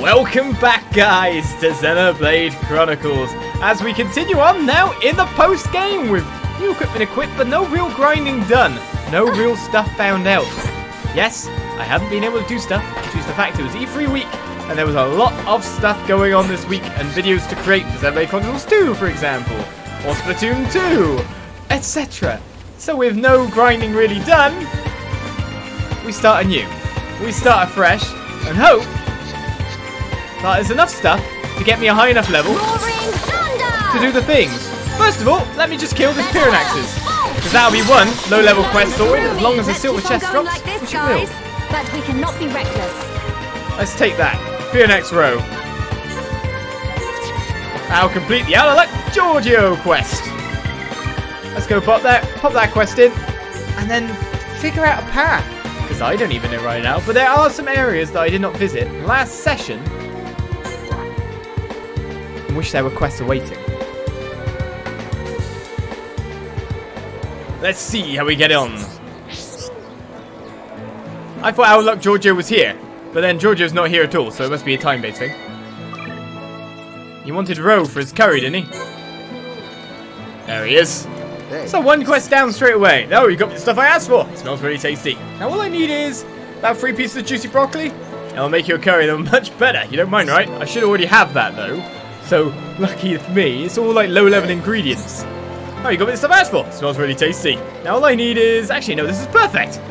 Welcome back, guys, to Xenoblade Chronicles, as we continue on now in the post-game with new equipment equipped, but no real grinding done. No real stuff found out. Yes, I haven't been able to do stuff due to the fact it was E3 week, and there was a lot of stuff going on this week, and videos to create for Xenoblade Chronicles 2, for example, or Splatoon 2, etc. So with no grinding really done, we start anew. We start afresh, and hope that there's enough stuff to get me a high enough level to do the things. First of all, let me just kill this Pyranaxes, because that'll be one low-level quest sorted. As long as the silver chest drops, like which it will. But we cannot be reckless. Let's take that. Pyranax row. I'll complete the Out of Luck Giorgio quest. Let's go pop that quest in, and then figure out a path. Because I don't even know right now, but there are some areas that I did not visit last session. I wish there were quests awaiting. Let's see how we get on. I thought Out of Luck Giorgio was here, but then Giorgio's not here at all, so it must be a time-based thing. He wanted Roe for his curry, didn't he? There he is. Hey. So one quest down straight away. Oh, you got me the stuff I asked for. It smells really tasty. Now all I need is about 3 pieces of juicy broccoli. And I'll make your curry them much better. You don't mind, right? I should already have that though. So lucky for me, it's all like low-level ingredients. Oh, you got me the stuff I asked for. It smells really tasty. Now all I need is... Actually, no, this is perfect.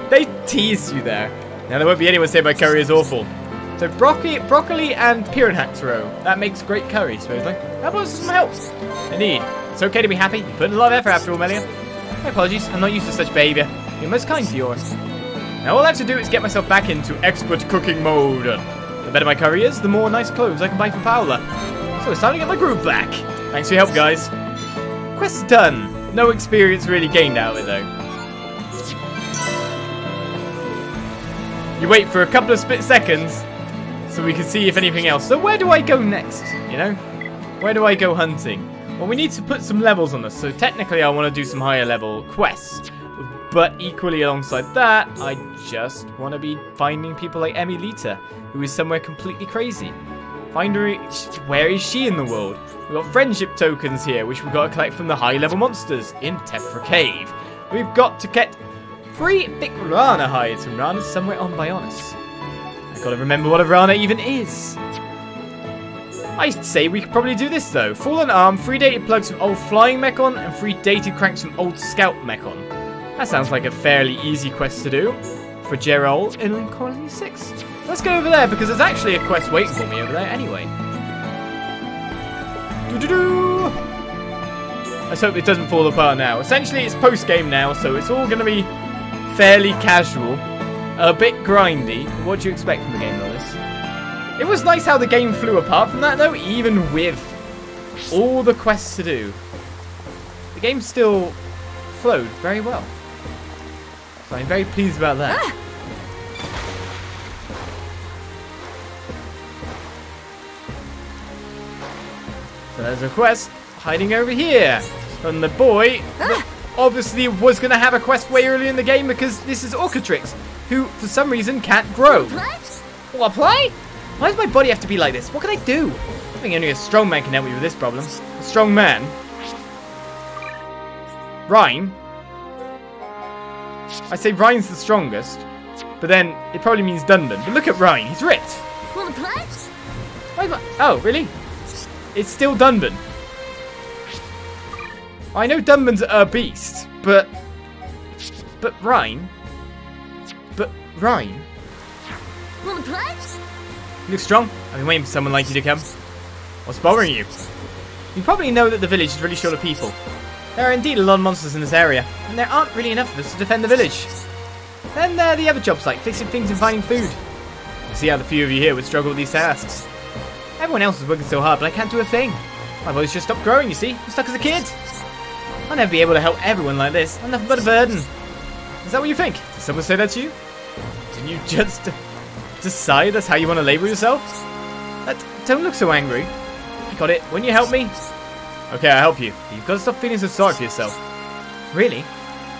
They teased you there. Now there won't be anyone saying my curry is awful. So broccoli and Pyranax row. That makes great curry, supposedly. How about some help? Indeed. It's okay to be happy. You put in a lot of effort after all, Melia. My apologies. I'm not used to such behaviour. You're most kind to yours. Now all I have to do is get myself back into expert cooking mode. The better my curry is, the more nice clothes I can buy for Paola. So it's time to get my groove back. Thanks for your help, guys. Quest done. No experience really gained out of it, though. You wait for a couple of split seconds so we can see if anything else. So where do I go next, you know? Where do I go hunting? Well, we need to put some levels on us. So technically I want to do some higher level quests. But equally alongside that, I just want to be finding people like Emilita, who is somewhere completely crazy. Find her, where is she in the world? We've got friendship tokens here, which we've got to collect from the high level monsters in Tephra Cave. We've got to get 3 thick Rana hides from Rana's somewhere on Bionis. I've got to remember what a Rana even is. I'd say we could probably do this though. Fallen Arm, 3 dated plugs from old Flying Mechon, and 3 dated cranks from old Scout Mechon. That sounds like a fairly easy quest to do for Gerald in Colony 6. Let's go over there because there's actually a quest waiting for me over there anyway. Doo-doo-doo! Let's hope it doesn't fall apart now. Essentially it's post-game now, so it's all going to be fairly casual, a bit grindy. What do you expect from the game, Lois? It was nice how the game flew apart from that though, even with all the quests to do. The game still flowed very well. So I'm very pleased about that. So there's a quest hiding over here from the boy that obviously was going to have a quest way early in the game because this is Orcatrix, who for some reason can't grow. What, play? Why does my body have to be like this? What can I do? I think only a strong man can help me with this problem. A strong man. Rhyme. I say Ryan's the strongest, but then it probably means Dunban. But look at Ryan, he's ripped. Want to play? Why is my... Oh, really? It's still Dunban. I know Dunban's a beast, but Ryan? But Ryan? Want to play? You look strong. I've been waiting for someone like you to come. What's bothering you? You probably know that the village is really short of people. There are indeed a lot of monsters in this area, and there aren't really enough of us to defend the village. Then there are the other jobs like fixing things and finding food. You see how the few of you here would struggle with these tasks. Everyone else is working so hard, but I can't do a thing. My body's just stopped growing, you see. I'm stuck as a kid. I'll never be able to help everyone like this. I'm nothing but a burden. Is that what you think? Did someone say that to you? Didn't you just decide that's how you want to label yourself? Don't look so angry. I got it. Won't you help me? Okay, I'll help you. But you've got to stop feeling so sorry for yourself. Really?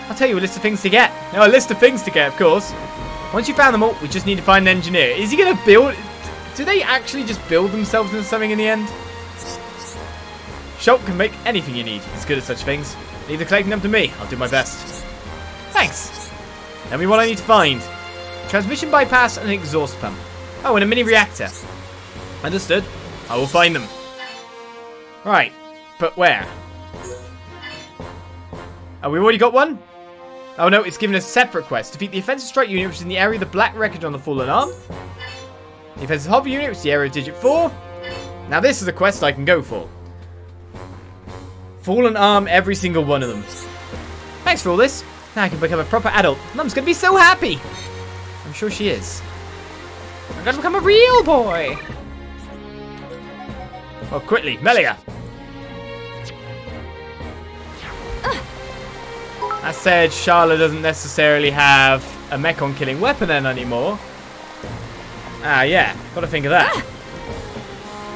I'll tell you a list of things to get. No, a list of things to get, of course. Once you found them all, we just need to find an engineer. Is he going to build... do they actually just build themselves into something in the end? Shulk can make anything you need. He's good at such things. Leave the collecting them to me. I'll do my best. Thanks. Tell me what I need to find. Transmission bypass and an exhaust pump. Oh, and a mini reactor. Understood. I will find them. Right. But where? Oh, we've already got one? Oh no, it's given a separate quest. Defeat the offensive strike unit, which is in the area of the black wreckage on the fallen arm. The offensive hover unit, which is the area of digit 4. Now this is a quest I can go for. Fallen arm, every single one of them. Thanks for all this. Now I can become a proper adult. Mum's gonna be so happy. I'm sure she is. I'm gonna become a real boy. Oh, quickly, Melia. That said, Charlotte doesn't necessarily have a Mechon killing weapon then anymore. Ah, yeah, gotta think of that.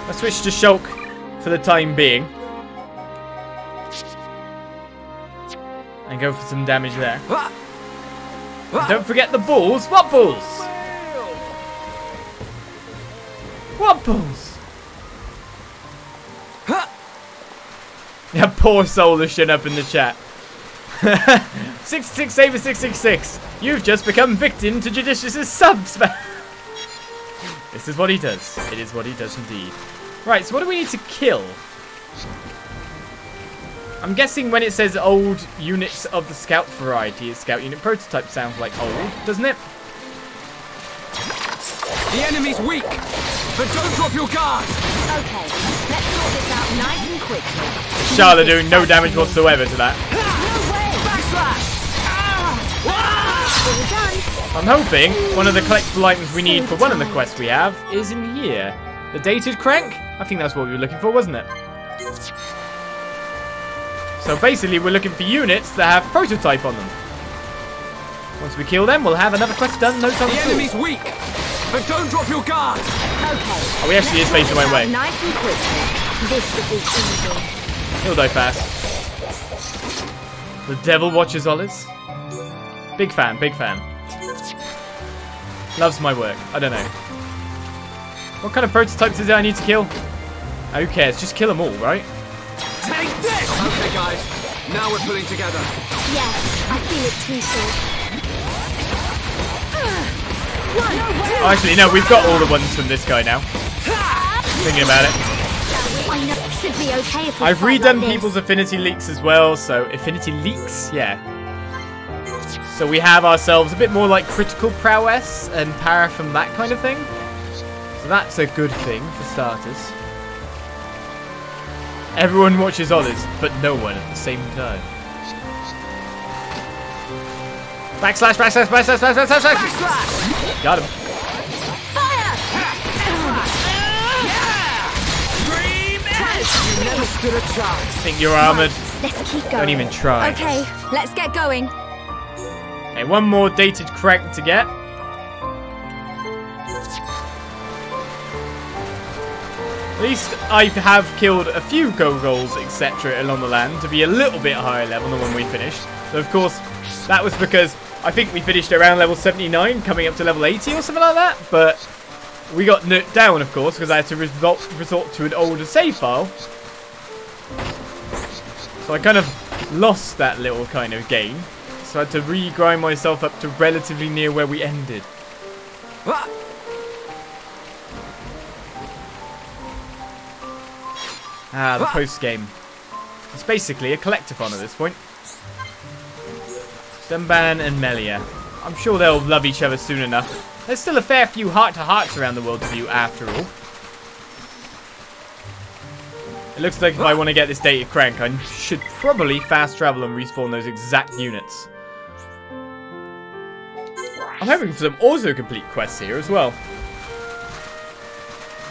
Let's switch to Shulk for the time being. And go for some damage there. And don't forget the balls. What balls? What balls? Yeah, poor Solar shit up in the chat. 66 Saber 666. You've just become victim to Judicious's subs. This is what he does. It is what he does indeed. Right, so what do we need to kill? I'm guessing when it says old units of the scout variety, scout unit prototype sounds like old, doesn't it? The enemy's weak, but don't drop your guard. Okay, let's sort this out nice and quickly. Charlotte doing no damage whatsoever to that. No way! Backslash! I'm hoping one of the collectible items we need for one of the quests we have is in here. The dated crank? I think that's what we were looking for, wasn't it? So basically we're looking for units that have prototype on them. Once we kill them, we'll have another quest done, no time. The enemy's weak, but don't drop your guard. Okay. Oh, he actually is facing my way. Nice and quickly. This should be easy. He'll die fast. The devil watches Olis. Big fan, big fan. Loves my work. I don't know. What kind of prototypes is it I need to kill? Who cares? Just kill them all, right? Take this! Okay, guys. Now we're pulling together. Yeah, I feel it too, Phil. Oh, actually, no, we've got all the ones from this guy now. Thinking about it. I know it should be okay if we I've fight redone like people's affinity leaks as well, so affinity leaks, yeah. So we have ourselves a bit more like critical prowess and power from that kind of thing. So that's a good thing for starters. Everyone watches Olis, but no one at the same time. Backslash, backslash, backslash, backslash, backslash, backslash! Got him. Fire! You never stood a chance. Think you're armored. Let's keep going. Don't even try. Okay, let's get going. Okay, one more dated crank to get. At least I have killed a few Gogols, etc. along the land to be a little bit higher level than when we finished. So of course, that was because I think we finished around level 79, coming up to level 80 or something like that. But we got nuked down, of course, because I had to resort to an older save file. So I kind of lost that little kind of gain. So I had to re-grind myself up to relatively near where we ended. Ah, the post-game. It's basically a collectathon at this point. Dunban and Melia. I'm sure they'll love each other soon enough. There's still a fair few heart-to-hearts around the world to view after all. It looks like if I want to get this dated crank, I should probably fast travel and respawn those exact units. I'm hoping for some auto-complete quests here as well.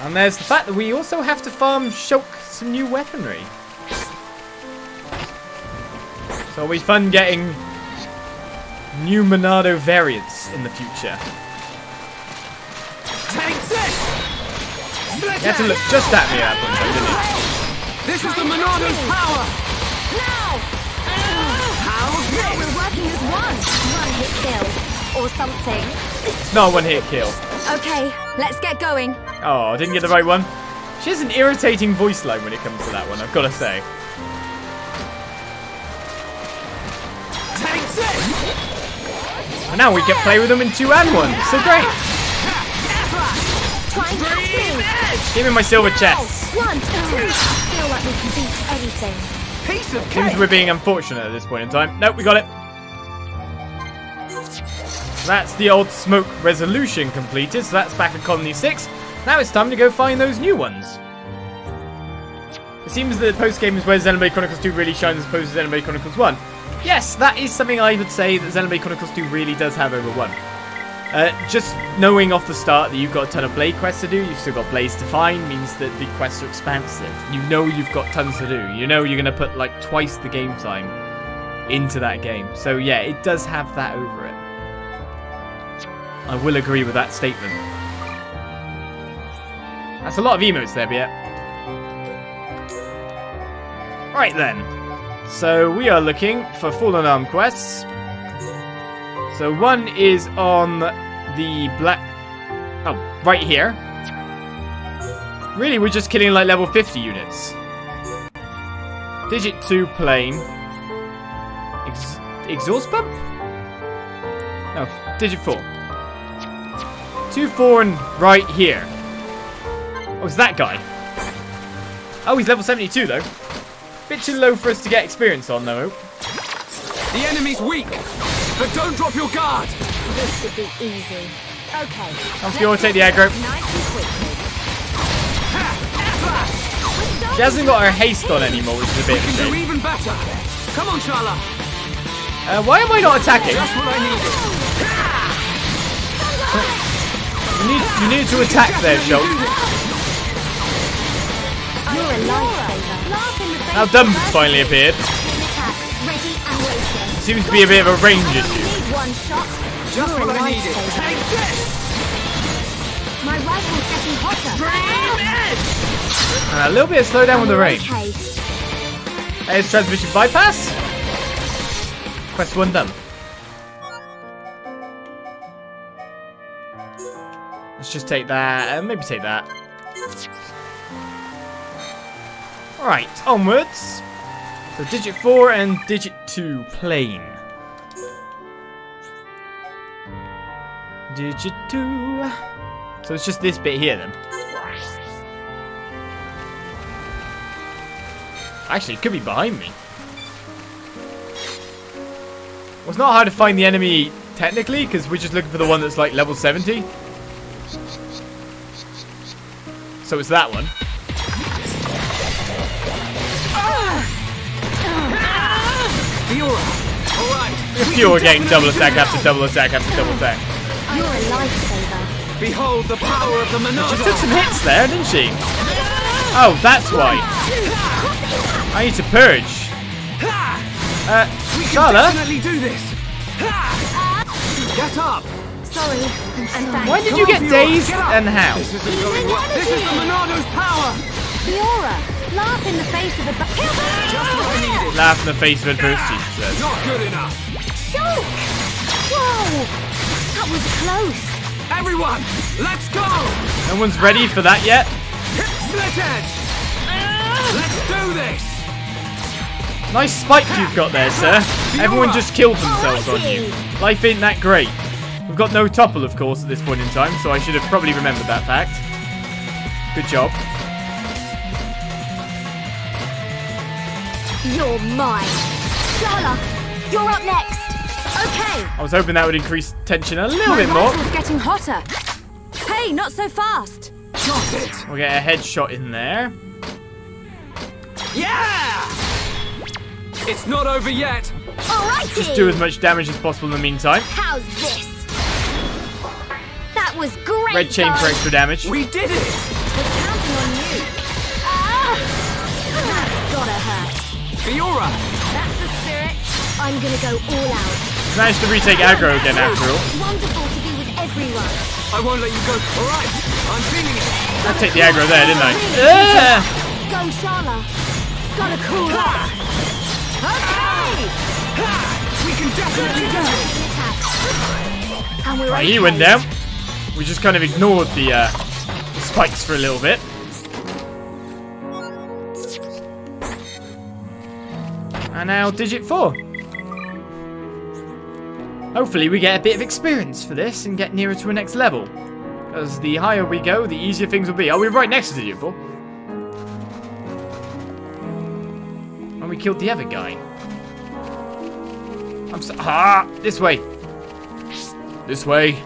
And there's the fact that we also have to farm Shulk some new weaponry. So it'll be fun getting new Monado variants in the future. Take this! You had to look just at me at that point, though, didn't you? This is the Monado's power! Now! Now we're working as one. One hit kill. Or something. It's not a one-hit kill. Okay, let's get going. Oh, I didn't get the right one. She has an irritating voice line when it comes to that one, I've got to say. And now we get play with them in 2 and 1. So great. Try and catch me. Give me my silver chests. 1, 2. Feel like we can beat anything. Piece of Seems cake. we're being unfortunate at this point in time. Nope, we got it. That's the old smoke resolution completed, so that's back at Colony 6. Now it's time to go find those new ones. It seems that post-game is where Xenoblade Chronicles 2 really shines as opposed to Xenoblade Chronicles 1. Yes, that is something I would say that Xenoblade Chronicles 2 really does have over 1. Just knowing off the start that you've got a ton of blade quests to do, you've still got blades to find, means that the quests are expansive. You know you've got tons to do. You know you're going to put like twice the game time into that game. So yeah, it does have that over it. I will agree with that statement. That's a lot of emotes there, but yeah. Right then. So we are looking for Fallen Arm quests. So one is on the black... Oh, right here. Really, we're just killing like level 50 units. Digit 2 plane. Exhaust pump? No, digit 4. 2, 4, and right here. Oh, it's that guy. Oh, he's level 72 though. Bit too low for us to get experience on though. The enemy's weak, but don't drop your guard. This should be easy. Okay. If you want to take the aggro. Nice and quickly. She hasn't got her haste on anymore, which is a bit of a Do shame. even better. Come on, Shala. Why am I not attacking? That's what I needed. You need to attack there, Shulk. You're a lifesaver. Laugh in the face. Now Dumb's finally appeared. Attack. Ready and waiting. Seems to be a bit of a range Only issue. need one shot. Just You're what a I needed. lifesaver. Take this. My rifle's getting hotter. Dream edge. And a little bit of slowdown with the range. Okay. There's transmission bypass. Quest 1 done. Let's just take that, maybe take that. Alright, onwards. So digit 4 and digit 2 plane. Digit 2. So it's just this bit here then. Actually, it could be behind me. Well, it's not hard to find the enemy technically, because we're just looking for the one that's like level 70. So it's that one. Fiora. All right. Fiora getting double attack after double attack after double attack. You're a lifesaver. Behold the power of the She Monado. took some hits there, didn't she? Oh, that's why. I need to purge. We can Shala? definitely do this. Get up. Sorry. And thanks. Why did Come you on, get Fiora, dazed get up. and how? This isn't going well. This is the Monado's power. Fiora, laugh in the face of a... Just what I needed. Laugh in the face of adversity, she says. Not good enough. Shulk! Whoa! That was close. Everyone, let's go. No one's ready for that yet. Split edge. Let's do this. Nice spike you've got there, sir. Everyone just killed themselves on you. Life ain't that great. We've got no topple, of course, at this point in time, so I should have probably remembered that fact. Good job. You're mine. Shala, you're up next. Okay. I was hoping that would increase tension a little My bit more. rifle's getting hotter. Hey, not so fast. Got it. We'll get a headshot in there. Yeah. It's not over yet. Alrighty. Just do as much damage as possible in the meantime. How's this? That was great, Red chain guys. for extra damage. We did it. We're counting on you. That's gotta hurt. Fiora. That's the spirit. I'm gonna go all out. Managed to retake aggro again after all. It's wonderful to be with everyone. I won't let you go. All right. I'm feeling it. I take the aggro there, didn't I? Go, Shala. Gotta cool off. Okay. We can definitely do it. And we're Right, he okay. went down. We just kind of ignored the spikes for a little bit. And now digit 4. Hopefully we get a bit of experience for this and get nearer to a next level. Because the higher we go, the easier things will be. Oh, we're right next to digit 4. And we killed the other guy. This way. This way.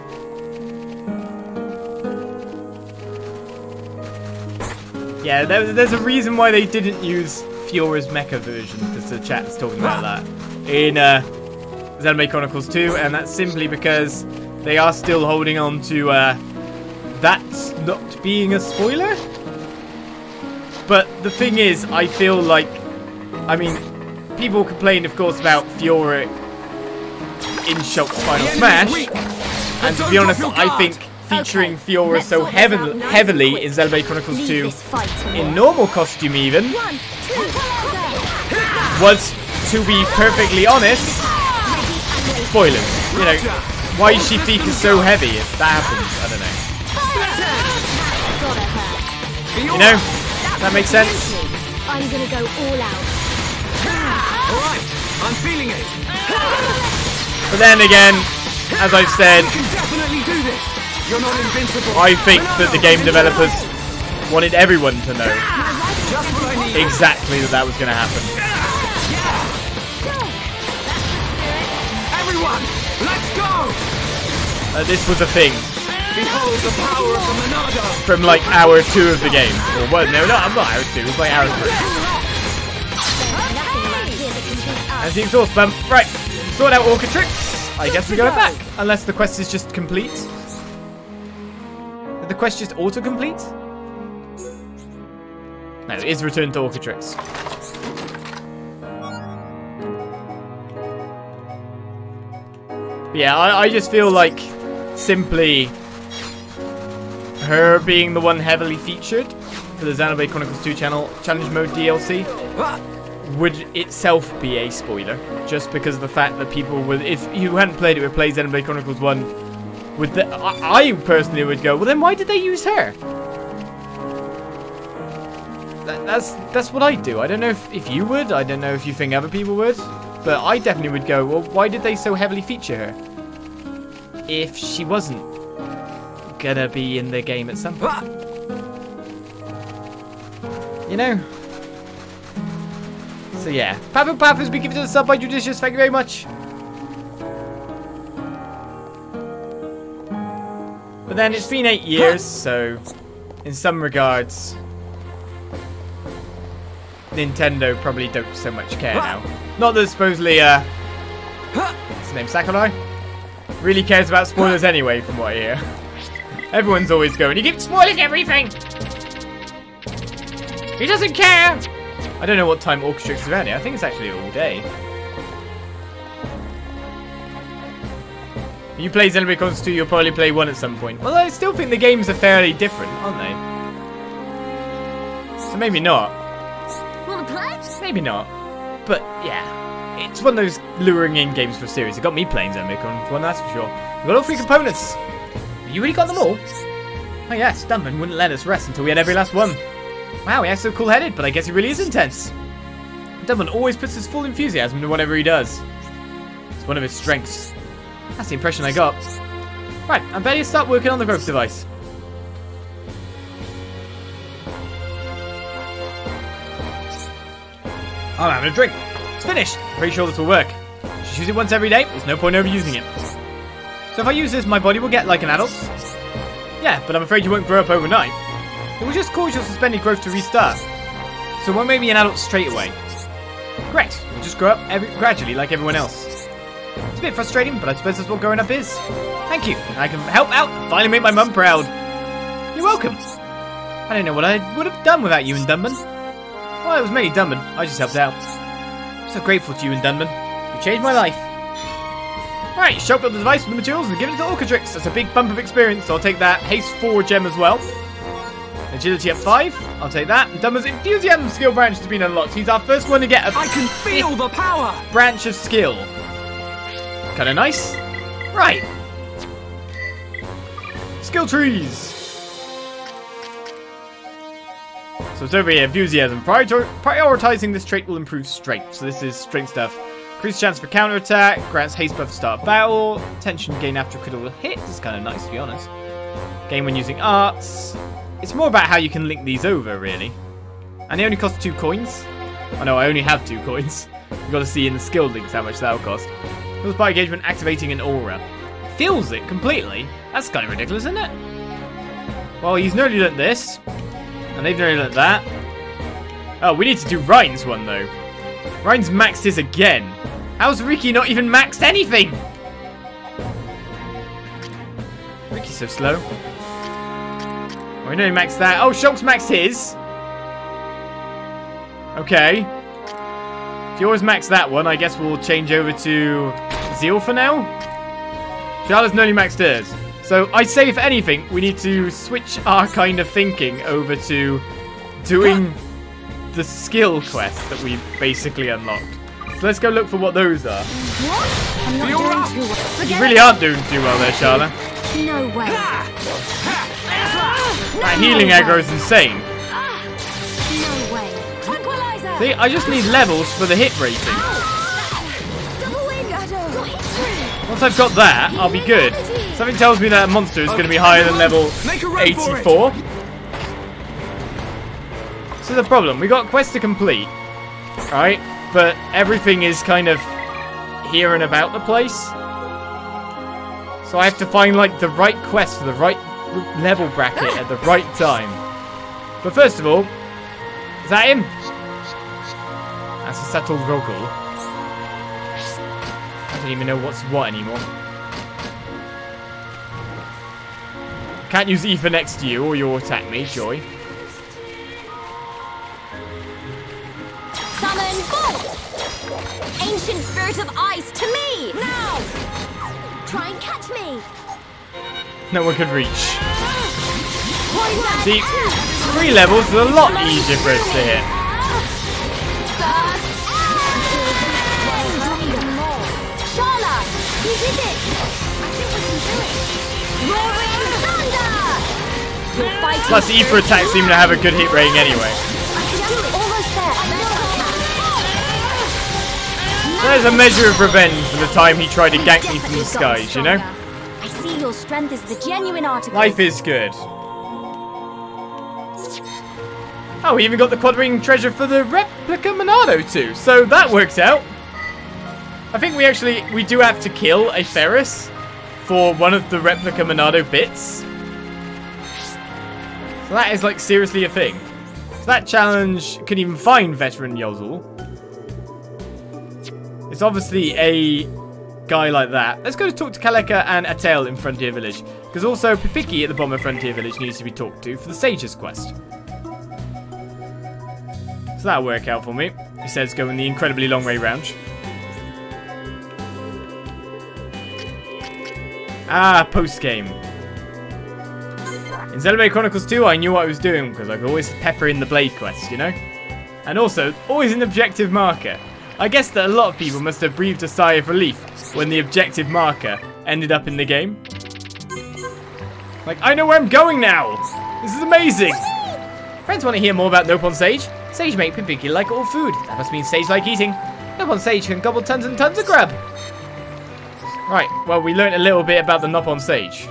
Yeah, there's a reason why they didn't use Fiora's mecha version, because the chat's talking about that in Xenoblade Chronicles 2, and that's simply because they are still holding on to that's not being a spoiler. But the thing is, I feel like, I mean, people complained, of course, about Fiora in Shulk's Final Smash, and to be honest, I think featuring Fiora so heavily in Xenoblade Chronicles 2, in normal costume even, was, to be perfectly honest, spoilers. You know, why is she Fika so heavy if that happens? I don't know. You know, that makes sense. I'm gonna go all out. Alright, I'm feeling it. But then again, as I've said, You can definitely do this. You're not invincible. I think that the game developers wanted everyone to know Just what I need. exactly that was going to happen. Everyone, let's go. This was a thing Behold the power of the Monado. from like hour 2 of the game. Or what? No, I'm not hour 2. It was like hour 3. That's the exhaust bump. Right, sort out Orchid Tricks. I guess we go back, unless the quest is just complete. Did the quest just auto-complete? No, it is return to Orchid Tricks. But yeah, I just feel like simply her being the one heavily featured for the Xenoblade Chronicles 2 Challenge Mode DLC would itself be a spoiler, just because of the fact that people would, if you hadn't played it, would play Xenoblade Chronicles 1 with the, I personally would go, well then why did they use her? That's what I do. I don't know if you would, I don't know if you think other people would, but I definitely would go, well why did they so heavily feature her if she wasn't gonna be in the game at some point? You know? So yeah, Papu Papu's been given to the sub by Judicious, thank you very much. But then it's been 8 years, so in some regards, Nintendo probably don't so much care now. Not that supposedly, what's his name, Sakurai? Really cares about spoilers anyway, from what I hear. Everyone's always going, he keeps spoiling everything! He doesn't care! I don't know what time Orchestrix is around here. I think it's actually all day. When you play Xenoblade Chronicles 2, you'll probably play 1 at some point. Well, I still think the games are fairly different, aren't they? So maybe not. Wanna play? Maybe not. But, yeah. It's one of those luring in games for a series. It got me playing Xenoblade Chronicles 1, that's for sure. We got all 3 components. You really got them all? Oh yes, Dumbman wouldn't let us rest until we had every last one. Wow, he acts so cool-headed, but I guess he really is intense. Dumbman always puts his full enthusiasm into whatever he does. It's one of his strengths. That's the impression I got. Right, I'm better to start working on the growth device. I'm having a drink. It's finished. Pretty sure this will work. Just use it once every day. There's no point overusing it. So if I use this, my body will get like an adult's? Yeah, but I'm afraid you won't grow up overnight. It will just cause your suspended growth to restart. So it won't make me an adult straight away. Great, we'll just grow up gradually like everyone else. It's a bit frustrating, but I suppose that's what growing up is. Thank you, I can help out and finally make my mum proud. You're welcome. I don't know what I would have done without you and Dunban. Well, it was mainly Dunban, I just helped out. I'm so grateful to you and Dunban. You changed my life. Right, Shulk built the device with the materials and give it to Orchidrix. That's a big bump of experience, so I'll take that. Haste 4 gem as well. Agility up 5, I'll take that. And Dumber's enthusiasm skill branch has been unlocked. He's our first one to get a I can feel the power. branch of skill. Kinda nice. Right. Skill trees! So it's over here, enthusiasm. Prioritizing this trait will improve strength. So this is strength stuff. Increased chance for counterattack, grants haste buff to start battle, tension gain after critical hit. This is kind of nice, to be honest. Gain when using arts. It's more about how you can link these over, really. And they only cost 2 coins. Oh no, I only have 2 coins. You've got to see in the skill links how much that'll cost. Feels by engagement activating an aura. Feels it completely? That's kind of ridiculous, isn't it? Well, he's nearly learnt this. And they've nearly learnt that. Oh, we need to do Ryan's one, though. Ryan's maxed his again. How's Ricky not even maxed anything? Ricky's so slow. Oh, we nearly maxed that. Oh, Shulk's maxed his. Okay. If yours maxed that one, I guess we'll change over to Zeal for now. Charlotte's nearly maxed hers. So I'd say, if anything, we need to switch our kind of thinking over to doing the skill quest that we basically unlocked. So let's go look for what those are. What? I'm not doing too well. You really aren't doing too well there, Charlotte. No way. That healing aggro is insane. No way. Tranquilizer. See, I just need levels for the hit rating. Double wing. Once I've got that, I'll be good. Something tells me that monster is going to be higher than level 84. So the problem, we got quests to complete, right? But everything is kind of here and about the place. So I have to find like the right quest for the right level bracket at the right time. But first of all, is that him? That's a subtle Roggle. I don't even know what's what anymore. Can't use Ether next to you or you'll attack me, Joy. Summon Bolt! Ancient Spirit of Ice to me! Now! Try and catch me! No one could reach. Poison! See, 3 levels is a lot easier for us to hit. Shala! You did it! I think we can do it! Roaring Thunder! You're fighting. Plus, Ether attacks seem to have a good hit rating anyway. Almost there. There's a measure of revenge for the time he tried to gank me from the skies, you know? I see your strength is the genuine article. Life is good. Oh, we even got the quad-ring treasure for the replica Monado too, so that worked out. I think we do have to kill a Ferris for one of the replica Monado bits. So that is like seriously a thing. So that challenge couldn't even find veteran Yozul. It's obviously a guy like that. Let's go to talk to Kaleka and Atel in Frontier Village. Because also Pipiki at the bottom of Frontier Village needs to be talked to for the Sage's quest. So that'll work out for me. He says go in the incredibly long way round. Ah, post-game. In Xenoblade Chronicles 2, I knew what I was doing because I could always pepper in the Blade quest, you know? And also, always an objective marker. I guess that a lot of people must have breathed a sigh of relief when the objective marker ended up in the game. Like, I know where I'm going now! This is amazing! Friends want to hear more about Nopon Sage? Sage make Pipiki like all food. That must mean Sage like eating. Nopon Sage can gobble tons and tons of grub. Right, well, we learned a little bit about the Nopon Sage.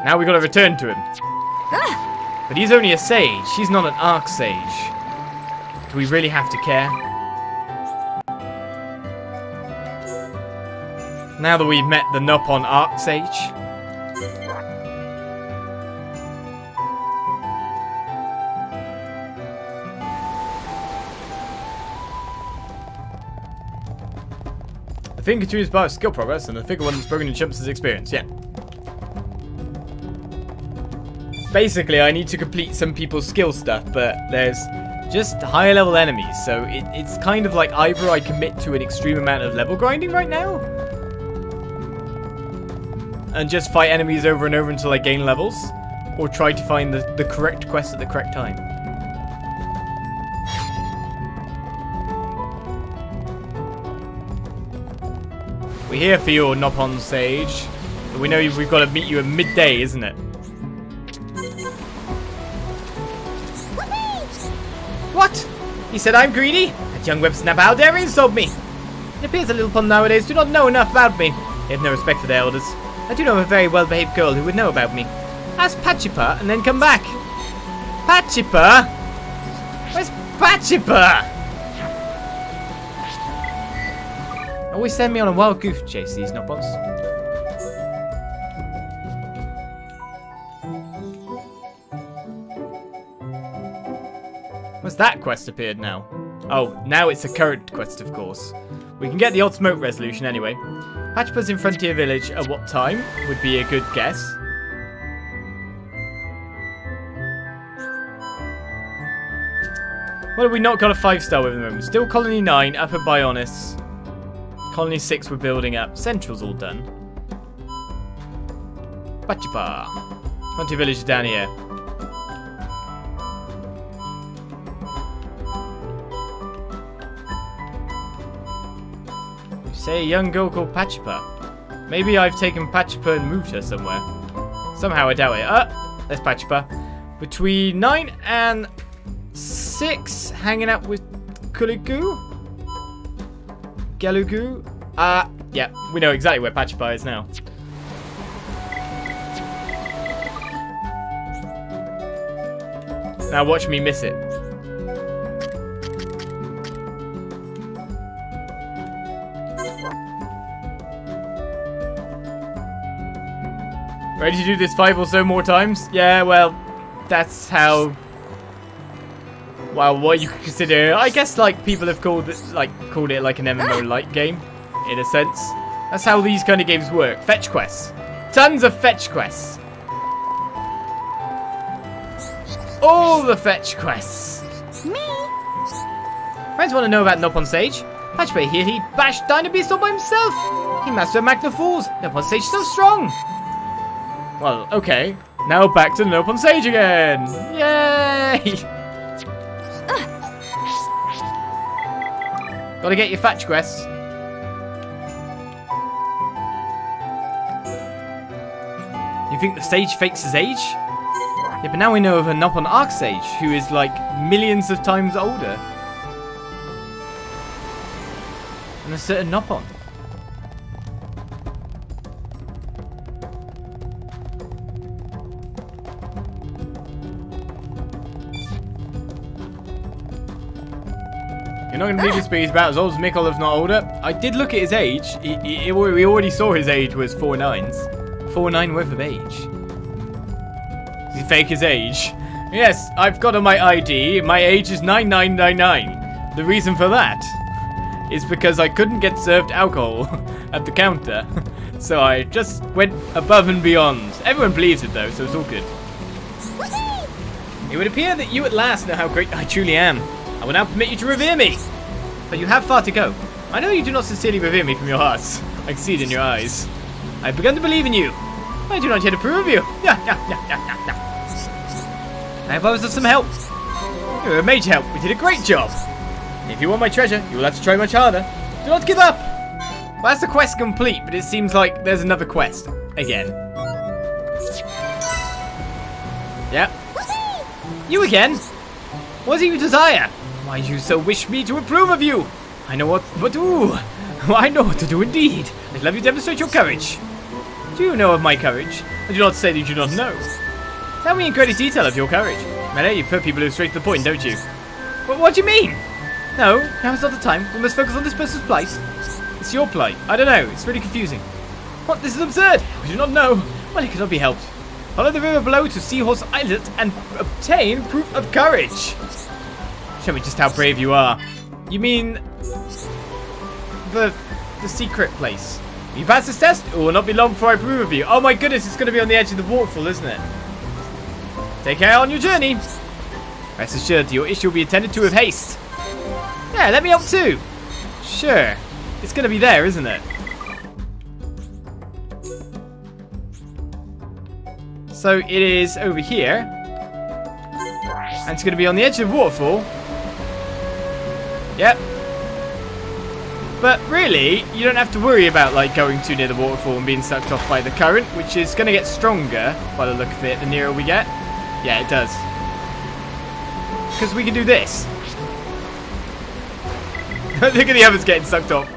Now we got to return to him. But he's only a sage. He's not an arc sage. Do we really have to care? Now that we've met the Nopon arc sage. The thing continues by skill progress, and the figure one that's broken in chumps' experience. Yeah. Basically, I need to complete some people's skill stuff, but there's just higher level enemies, so it's kind of like either I commit to an extreme amount of level grinding right now, and just fight enemies over and over until I gain levels, or try to find the correct quest at the correct time. We're here for your Nopon Sage. But we know we've got to meet you at midday, isn't it? What? He said I'm greedy? That young whipsnapper, how dare he insult me? It appears that little pond nowadays do not know enough about me. They have no respect for their elders. I do know a very well-behaved girl who would know about me. Ask Pachipa and then come back. Pachipa? Where's Pachipa? Always send me on a wild goose chase, these nopons. What's that quest appeared now? Oh, now it's a current quest, of course. We can get the odd smoke resolution anyway. Pachipa's in Frontier Village at what time would be a good guess. Well, we not got a 5-star with them. Still Colony 9 up at Bionis. Colony 6 we're building up. Central's all done. Pachipa. Frontier Village is down here. You say a young girl called Pachipa. Maybe I've taken Pachipa and moved her somewhere. Somehow I doubt it. There's Pachipa. Between 9 and 6, hanging out with Kuligu? Galugu? Yeah, we know exactly where Pachipa is now. Now watch me miss it. Ready to do this 5 or so more times? Yeah, well, that's how... Well, what you could consider, I guess, like people have called it like an MMO-like game, in a sense. That's how these kind of games work. Fetch quests, tons of fetch quests. All the fetch quests. Me? Friends want to know about Nopon Sage. Pachipa here, he bashed Dynabeast all by himself. He mastered Magna Falls. Nopon Sage so strong. Well, okay. Now back to Nopon Sage again. Yay! Gotta get your fetch quests. You think the sage fakes his age? Yeah, but now we know of a Nopon Archsage who is like millions of times older than a certain Nopon. You're not going to believe this, but he's about as old as Mikkel, if not older. I did look at his age. We already saw his age was 4 9s. 4 9 worth of age. Does he fake his age? Yes, I've got on my ID. My age is 9999. The reason for that is because I couldn't get served alcohol at the counter. So I just went above and beyond. Everyone believes it though, so it's all good. It would appear that you at last know how great I truly am. I will now permit you to revere me. But you have far to go. I know you do not sincerely revere me from your hearts. I can see it in your eyes. I have begun to believe in you. I do not yet approve of you. I have always some help. You were a major help. We did a great job. If you want my treasure, you will have to try much harder. Do not give up. Well, that's the quest complete, but it seems like there's another quest. Again. Yep. You again? What do you desire? Why do you so wish me to approve of you? I know what to do. I know what to do indeed. I'd love you to demonstrate your courage. Do you know of my courage? I do not say that you do not know. Tell me in greater detail of your courage. I know you prefer people who are straight to the point, don't you? But what do you mean? No, now is not the time. We must focus on this person's plight. It's your plight. I don't know. It's really confusing. What? This is absurd. We do not know. Well, it cannot be helped. Follow the river below to Seahorse Islet and obtain proof of courage. Show me just how brave you are. You mean the secret place? Will you pass this test? It will not be long before I approve of you. Oh my goodness, it's going to be on the edge of the waterfall, isn't it? Take care on your journey. Rest assured, your issue will be attended to with haste. Yeah, let me help too. Sure. It's going to be there, isn't it? So it is over here. And it's going to be on the edge of the waterfall. Yep. But really, you don't have to worry about like going too near the waterfall and being sucked off by the current, which is going to get stronger by the look of it the nearer we get. Yeah, it does. Because we can do this. Look at the others getting sucked off.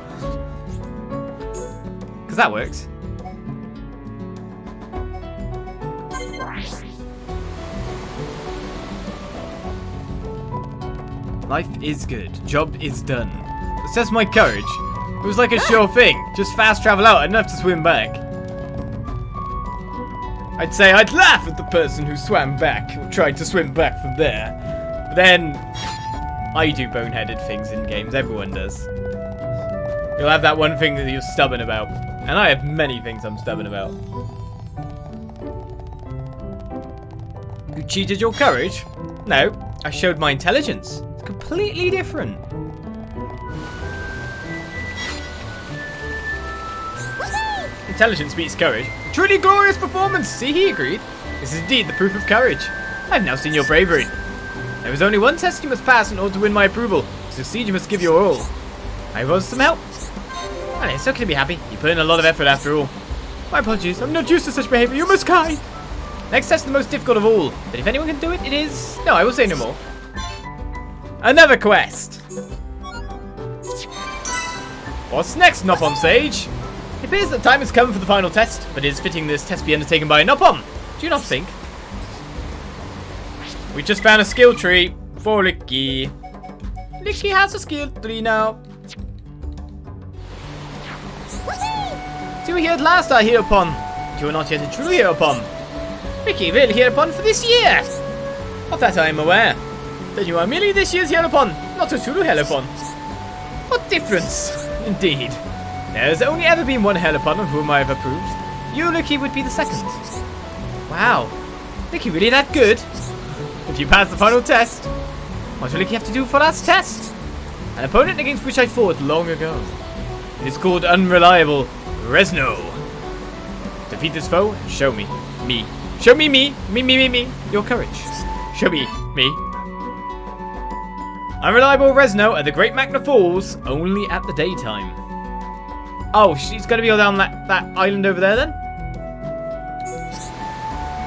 Because that works. Life is good. Job is done. Assess my courage. It was like a sure thing. Just fast travel out enough to swim back. I'd say I'd laugh at the person who swam back or tried to swim back from there. But then, I do boneheaded things in games. Everyone does. You'll have that one thing that you're stubborn about. And I have many things I'm stubborn about. You cheated your courage? No, I showed my intelligence. It's completely different. Intelligence beats courage. Truly glorious performance! See, he agreed. This is indeed the proof of courage. I've now seen your bravery. There is only one test you must pass in order to win my approval. To succeed, you must give your all. I want some help. Well, it's okay to be happy. You put in a lot of effort after all. My apologies. I'm not used to such behavior. You must guide. Next test is the most difficult of all. But if anyone can do it, it is... No, I will say no more. Another quest. What's next, Nopom Sage? It appears that time has come for the final test, but it is fitting this test be undertaken by Nopom. Do you not think? We just found a skill tree for Licky. Licky has a skill tree now. So here at last, our Heropon. But you are not yet a true Heropon. Licky will Heropon for this year. Of that I am aware. Then you are merely this year's Heropon, not a true Heropon. What difference? Indeed. There has only ever been one Heropon of whom I have approved. You, Licky, would be the second. Wow. Licky really that good? If you pass the final test, what will Licky have to do for that test? An opponent against which I fought long ago. It is called Unreliable Resno. Defeat this foe and show me. Show me. Your courage. Show me. Unreliable Resno at the Great Magna Falls, only at the daytime. Oh, she's going to be down that island over there then?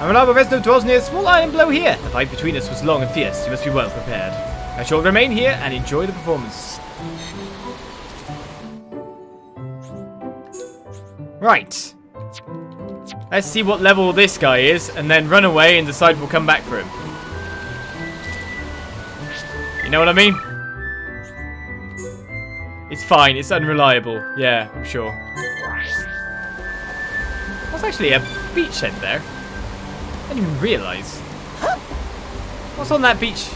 Unreliable Resno dwells near a small island below here. The fight between us was long and fierce. You must be well prepared. I shall remain here and enjoy the performance. Right. Let's see what level this guy is, and then run away and decide we'll come back for him. You know what I mean? It's fine, it's unreliable. Yeah, I'm sure. That's actually a beachhead there. I didn't even realise. What's on that beach?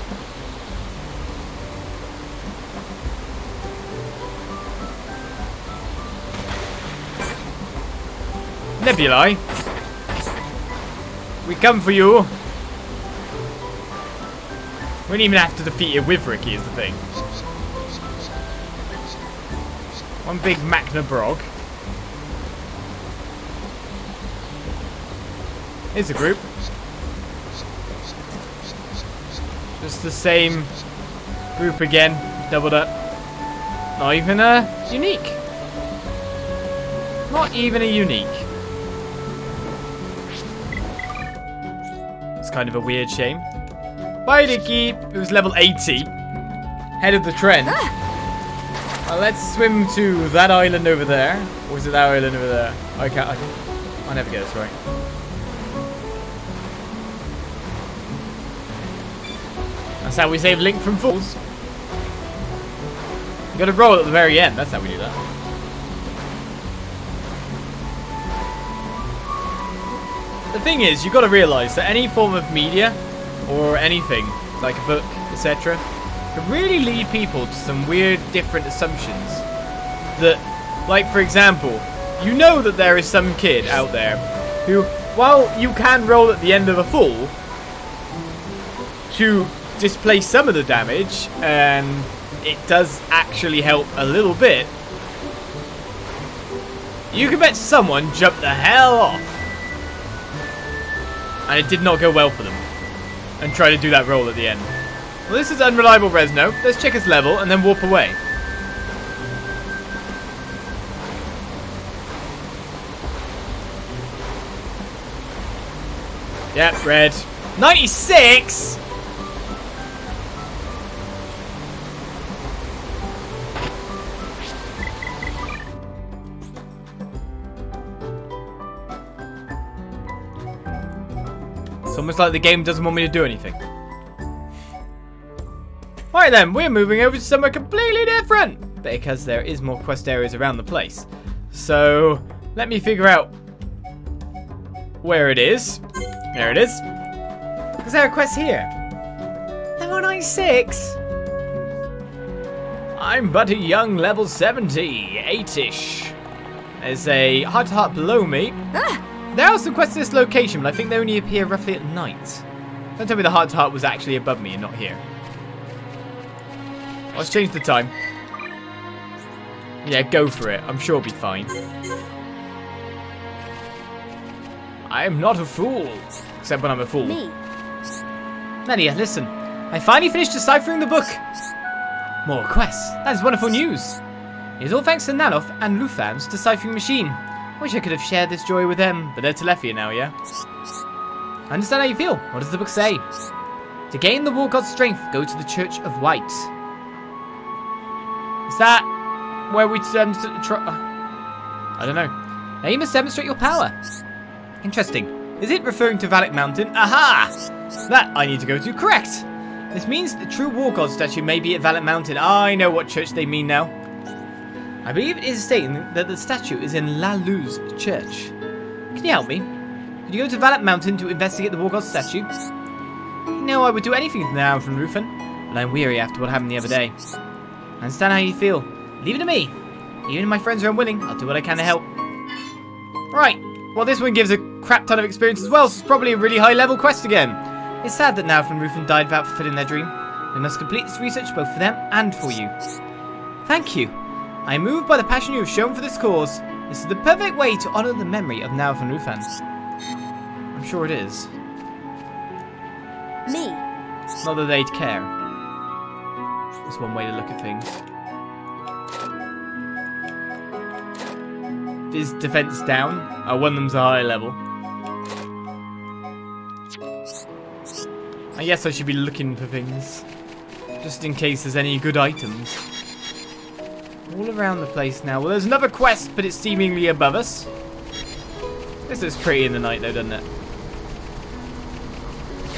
Nebulae. We come for you. We don't even have to defeat it with Ricky is the thing. One big Magna Brog. Here's a group. Just the same group again, doubled up. Not even a unique. Not even a unique. It's kind of a weird shame. Bye, Licky. It was level 80. Head of the trend. Let's swim to that island over there. Or is it that island over there? I never get this right. That's how we save Link from Falls. You gotta roll at the very end. That's how we do that. The thing is, you've got to realise that any form of media or anything, like a book, etc., can really lead people to some weird, different assumptions. That, like, for example, you know that there is some kid out there who, while you can roll at the end of a fall to displace some of the damage, and it does actually help a little bit, you can bet someone jumped the hell off. And it did not go well for them. And try to do that roll at the end. Well, this is Unreliable Resno. Let's check his level and then warp away. Yep, red. 96? It's almost like the game doesn't want me to do anything. Right then, we're moving over to somewhere completely different. Because there is more quest areas around the place. So, let me figure out where it is. There it is. Is there a quest here? Level 96? I'm but a young level 70, 8-ish. There's a heart-to-heart below me. There are some quests at this location, but I think they only appear roughly at night. Don't tell me the heart-to-heart was actually above me and not here. Let's change the time. Yeah, go for it. I'm sure it'll be fine. I am not a fool. Except when I'm a fool. Me. Nadia, listen. I finally finished deciphering the book. More quests. That is wonderful news. It is all thanks to Nanoff and Lufan's deciphering machine. I wish I could have shared this joy with them, but they're Telephia now, yeah? I understand how you feel. What does the book say? To gain the War God's strength, go to the Church of White. Is that where we I don't know. Now you must demonstrate your power. Interesting. Is it referring to Valak Mountain? Aha! That I need to go to. Correct. This means the true War God statue may be at Valak Mountain. I know what church they mean now. I believe it is stating that the statue is in La Luz Church. Can you help me? Could you go to Valak Mountain to investigate the War God statue? You know, I would do anything now from Rufin, but I'm weary after what happened the other day. I understand how you feel. Leave it to me. Even if my friends are unwilling, I'll do what I can to help. Right. Well, this one gives a crap ton of experience as well, so it's probably a really high-level quest again. It's sad that Nanoff and Rufin died without fulfilling their dream. We must complete this research both for them and for you. Thank you. I am moved by the passion you have shown for this cause. This is the perfect way to honour the memory of Nanoff and Rufin. I'm sure it is. Me. Not that they'd care. That's one way to look at things. Is defense down? Oh, one of them's a high level. I guess I should be looking for things. Just in case there's any good items. All around the place now. Well, there's another quest, but it's seemingly above us. This looks pretty in the night though, doesn't it?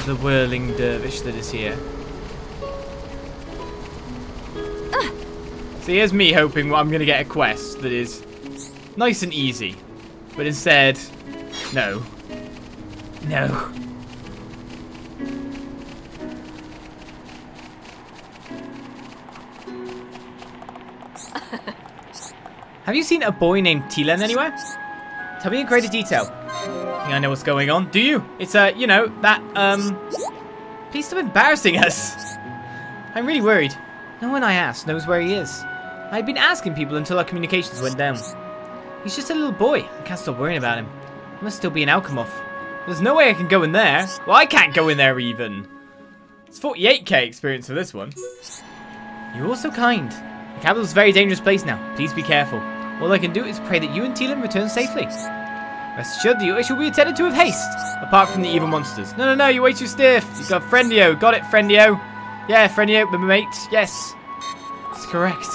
The whirling dervish that is here. So here's me hoping I'm going to get a quest that is nice and easy. But instead, no. No. Have you seen a boy named Tilen anywhere? Tell me in greater detail. I think I know what's going on. Do you? It's you know, that, please stop embarrassing us. I'm really worried. No one I asked knows where he is. I've been asking people until our communications went down. He's just a little boy. I can't stop worrying about him. He must still be in Alchemoth. There's no way I can go in there. Well, I can't go in there even. It's 48k experience for this one. You're all so kind. The capital's a very dangerous place now. Please be careful. All I can do is pray that you and Tilen return safely. Rest assured that your issue will be attended to with haste. Apart from the evil monsters. No, you're way too stiff. You've got Friendio. Got it, Friendio. Yeah, Friendio, my mate. Yes. That's correct.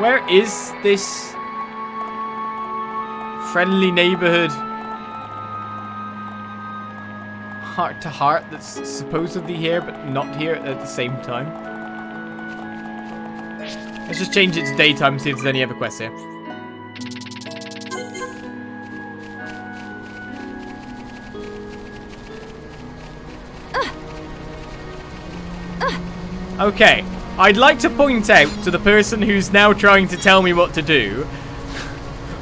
Where is this friendly neighborhood heart to heart that's supposedly here but not here at the same time? Let's just change it to daytime and see if there's any other quests here. Okay, I'd like to point out to the person who's now trying to tell me what to do,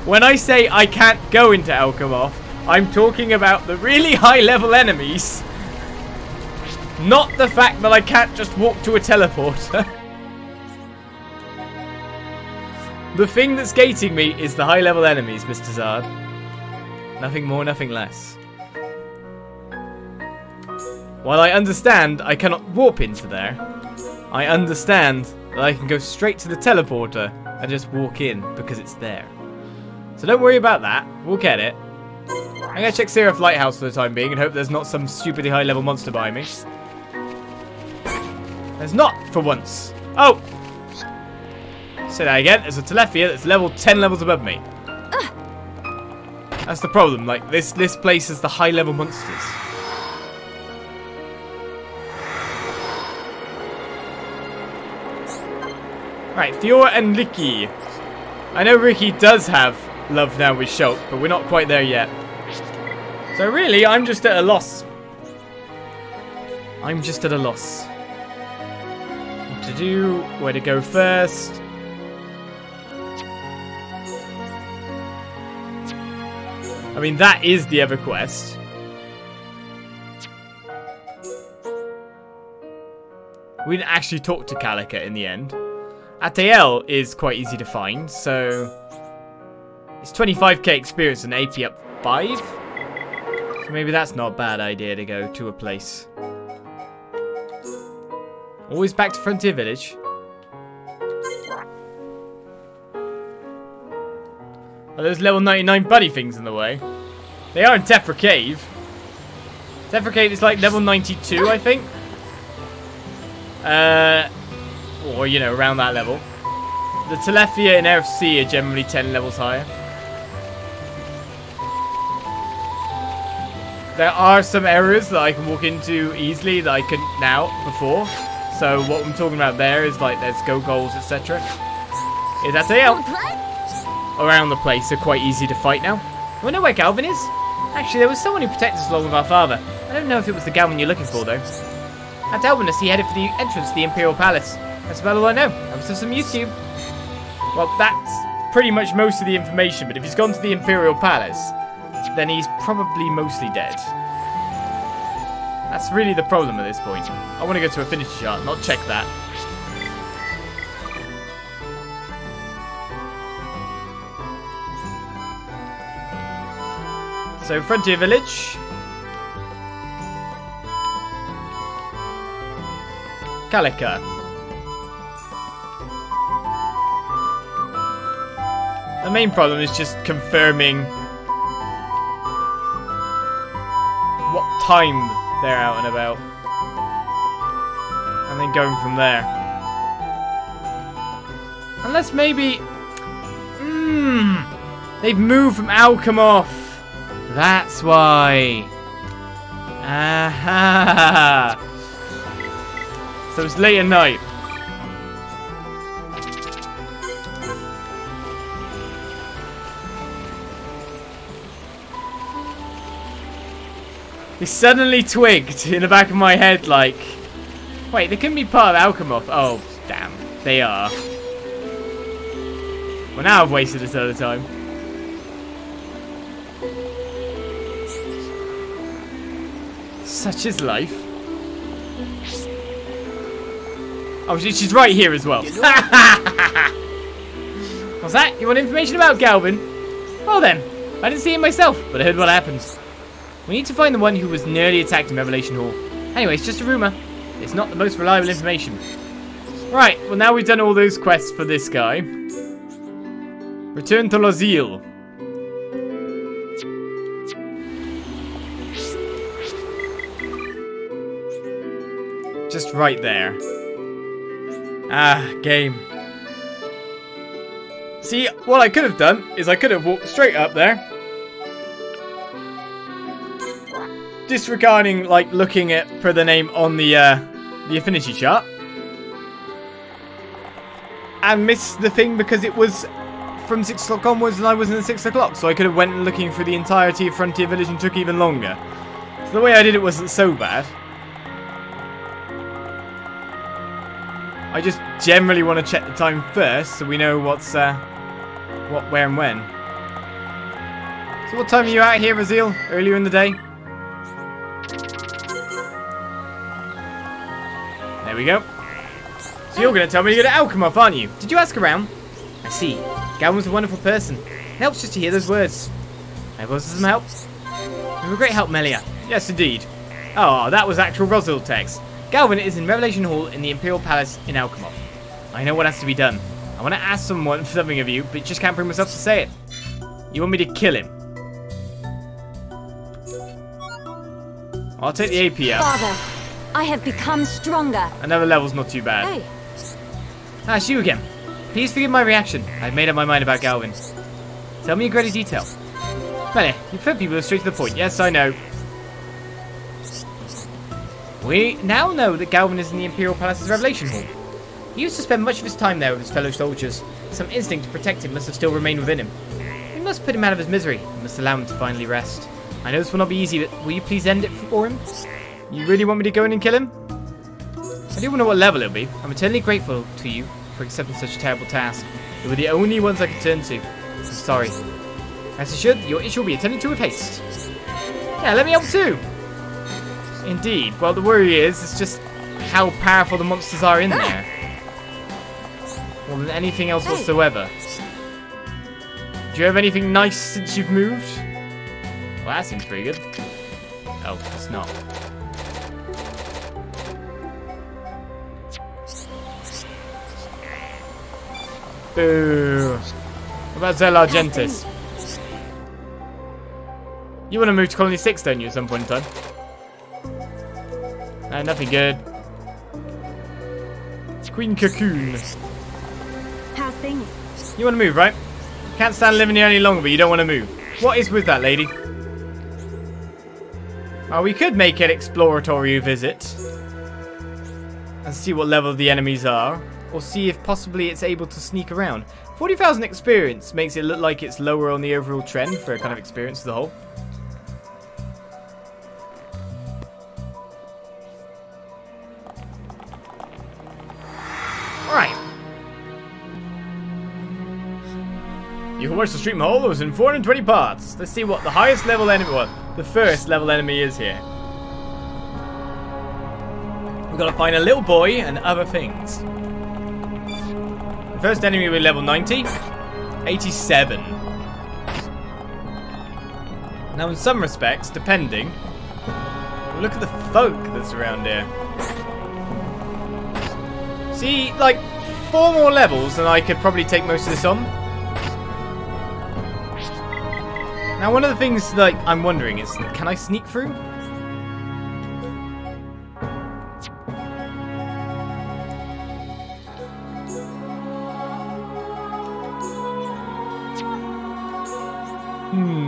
when I say I can't go into Alchemoth, I'm talking about the really high level enemies, not the fact that I can't just walk to a teleporter. The thing that's gating me is the high level enemies, Mr. Zard. Nothing more, nothing less. While I understand I cannot warp into there, I understand that I can go straight to the teleporter and just walk in because it's there. So don't worry about that. We'll get it. I'm going to check Seraph Lighthouse for the time being and hope there's not some stupidly high level monster behind me. There's not, for once. Oh! Say that again. There's a Telethia that's level 10 levels above me. That's the problem. Like, this place is the high level monsters. Right, Fiora and Ricky. I know Ricky does have love now with Shulk, but we're not quite there yet. So really, I'm just at a loss. I'm just at a loss. What to do? Where to go first? I mean, that is the EverQuest. We didn't actually talk to Calica in the end. Atael is quite easy to find, so it's 25k experience and AP up 5. So maybe that's not a bad idea to go to a place. Always back to Frontier Village. Are those level 99 buddy things in the way? They are in Tephra Cave. Tephra Cave is like level 92, I think. Or, you know, around that level. The Telethia in RFC are generally 10 levels higher. There are some areas that I can walk into easily that I couldn't now before. So what I'm talking about there is like there's go goals, etc. Is that out? Around the place are quite easy to fight now. You wanna know where Galvin is? Actually, there was someone who protected us along with our father. I don't know if it was the Galvin you're looking for, though. At Albinus, he headed for the entrance to the Imperial Palace. That's about all I know. I was of some use to you. Well, that's pretty much most of the information, but if he's gone to the Imperial Palace, then he's probably mostly dead. That's really the problem at this point. I want to go to a finish chart, not check that. So, Frontier Village. Calica. The main problem is just confirming what time they're out and about. And then going from there. Unless maybe... they've moved from Alchemoth. That's why. Aha. So it's late at night. They suddenly twigged in the back of my head like, wait, they couldn't be part of Alchemoth. Oh, damn. They are. Well, now I've wasted this other time. Such is life. Oh, she's right here as well. What's that? You want information about Galvin? Well then, I didn't see him myself, but I heard what happened. We need to find the one who was nearly attacked in Revelation Hall. Anyway, it's just a rumor. It's not the most reliable information. Right, well now we've done all those quests for this guy. Return to Lozille. Just right there. Ah, game. See, what I could have done is I could have walked straight up there. Disregarding, like, looking at for the name on the affinity chart. And missed the thing because it was from 6 o'clock onwards and I wasn't at 6 o'clock. So I could have went looking for the entirety of Frontier Village and took even longer. So the way I did it wasn't so bad. I just generally want to check the time first so we know what's what, where and when. So what time are you out here, Azil? Earlier in the day? There we go. So you're going to tell me to go to Alchemoth, aren't you? Did you ask around? I see. Galvin's a wonderful person. It helps just to hear those words. I was some help. You're a great help, Melia. Yes, indeed. Oh, that was actual Rosil text. Galvin is in Revelation Hall in the Imperial Palace in Alchemoth. I know what has to be done. I want to ask something of you, but just can't bring myself to say it. You want me to kill him? I'll take the AP out. Father, I have become stronger. Another level's not too bad. Hey. Ah, it's you again. Please forgive my reaction. I've made up my mind about Galvin. Tell me in greater detail. Well, you put people straight to the point. Yes, I know. We now know that Galvin is in the Imperial Palace's Revelation Hall. He used to spend much of his time there with his fellow soldiers. Some instinct to protect him must have still remained within him. We must put him out of his misery. We must allow him to finally rest. I know this will not be easy, but will you please end it for him? You really want me to go in and kill him? I do want to know what level it'll be. I'm eternally grateful to you for accepting such a terrible task. You were the only ones I could turn to. I'm sorry. As you should, your issue will be attended to with haste. Yeah, let me help too. Indeed. Well, the worry is, it's just how powerful the monsters are in there. More than anything else whatsoever. Do you have anything nice since you've moved? Well, that seems pretty good. Oh, it's not. Boo. What about Zell Argentis? You want to move to Colony 6, don't you, at some point in time? No, nothing good. Queen Cocoon. How's things? You want to move, right? Can't stand living here any longer, but you don't want to move. What is with that, lady? Oh, we could make an exploratory visit. And see what level the enemies are. Or see if possibly it's able to sneak around. 40,000 experience makes it look like it's lower on the overall trend for a kind of experience as a whole. Alright. You can watch the stream hole. It was in 420 parts. Let's see what the highest level enemy, well, the first level enemy is here. We've got to find a little boy and other things. The first enemy will be level 90. 87. Now in some respects, depending, look at the folk that's around here. See, like, 4 more levels and I could probably take most of this on. Now one of the things, like, I'm wondering is, can I sneak through?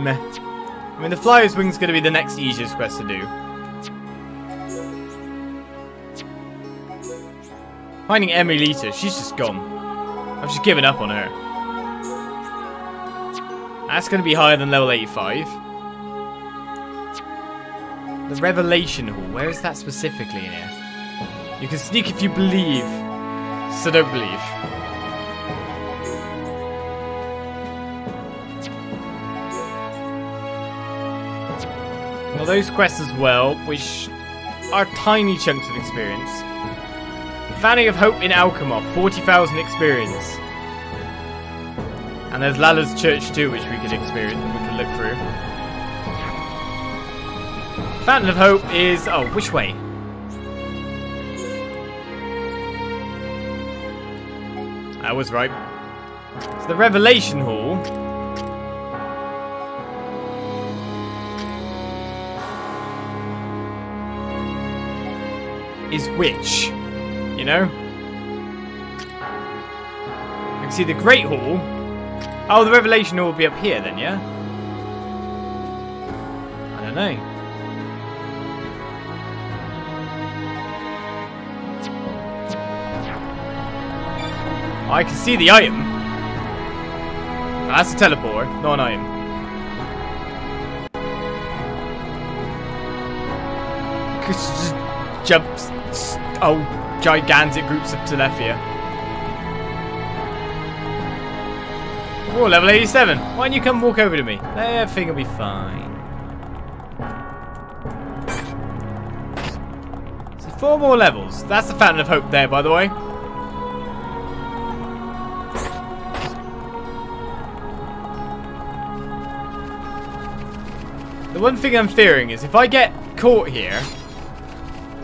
I mean, the Flyer's Wing's going to be the next easiest quest to do. Finding Emilita, she's just gone. I've just given up on her. That's going to be higher than level 85. The Revelation Hall, where is that specifically in here? You can sneak if you believe, so don't believe. Well, those quests as well, which are tiny chunks of experience. Fanning of Hope in Alchemov, 40,000 experience. And there's Lala's Church too, which we could experience, we could look through. Fountain of Hope is, oh, which way? I was right. So the Revelation Hall. Is which, you know? You can see the Great Hall. Oh, the Revelation Hall will be up here then, yeah? I don't know. Oh, I can see the item. Oh, that's a teleporter, not an item. Just jumps. Oh, gigantic groups of Telephia. Oh, level 87. Why don't you come walk over to me? Everything will be fine. So 4 more levels. That's the Fountain of Hope there, by the way. The one thing I'm fearing is if I get caught here,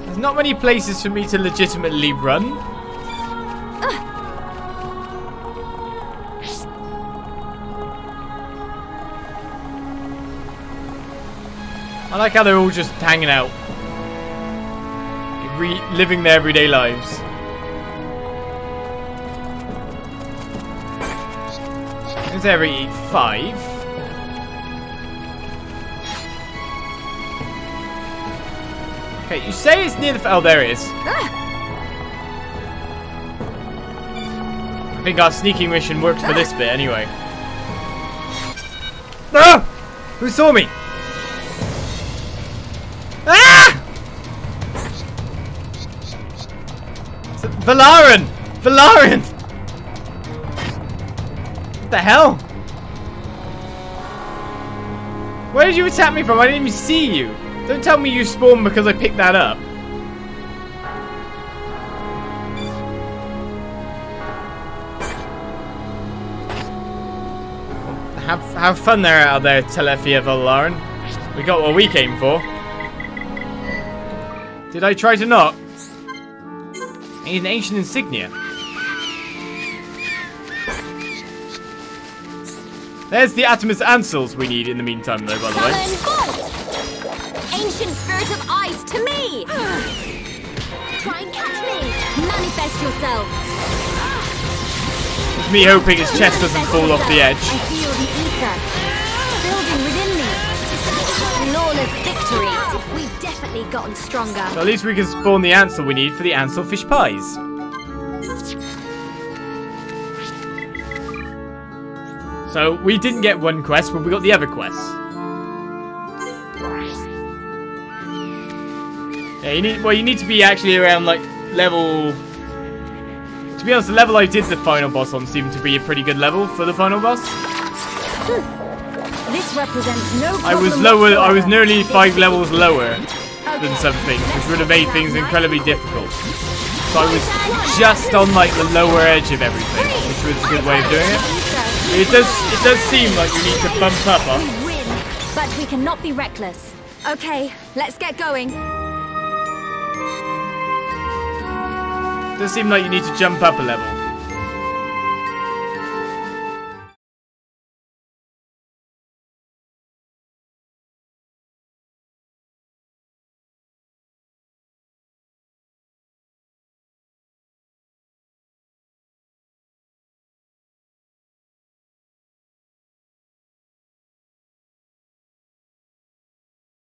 there's not many places for me to legitimately run. I like how they're all just hanging out. Living their everyday lives. Is every 5? Okay, you say it's near the... Oh, there it is. I think our sneaking mission works for this bit anyway. No! Who saw me? Ah! Valarian! Valarian! What the hell? Where did you attack me from? I didn't even see you. Don't tell me you spawned because I picked that up. Have fun there out there, Telefia Valarian. We got what we came for. Did I try to knock? I need an ancient insignia. There's the Atomus Ansels we need in the meantime, though, by the way. Ancient spirit of ice to me! Try and catch me! Manifest yourself! It's me hoping his chest doesn't fall off the edge. I feel the ether building within me. Flawless victory. We've definitely gotten stronger. So at least we can spawn the Ansel we need for the Ansel fish pies. So we didn't get one quest, but we got the other quests. Yeah, you need to be actually around like level. To be honest, the level I did the final boss on seemed to be a pretty good level for the final boss. This represents no problem I was lower. whatsoever. I was nearly 5 levels lower than some things, which would have made things incredibly difficult. So I was just on like the lower edge of everything, which was a good way of doing it. It does seem like you need to bump up. We win, but we cannot be reckless. Okay, let's get going. It does seem like you need to jump up a level.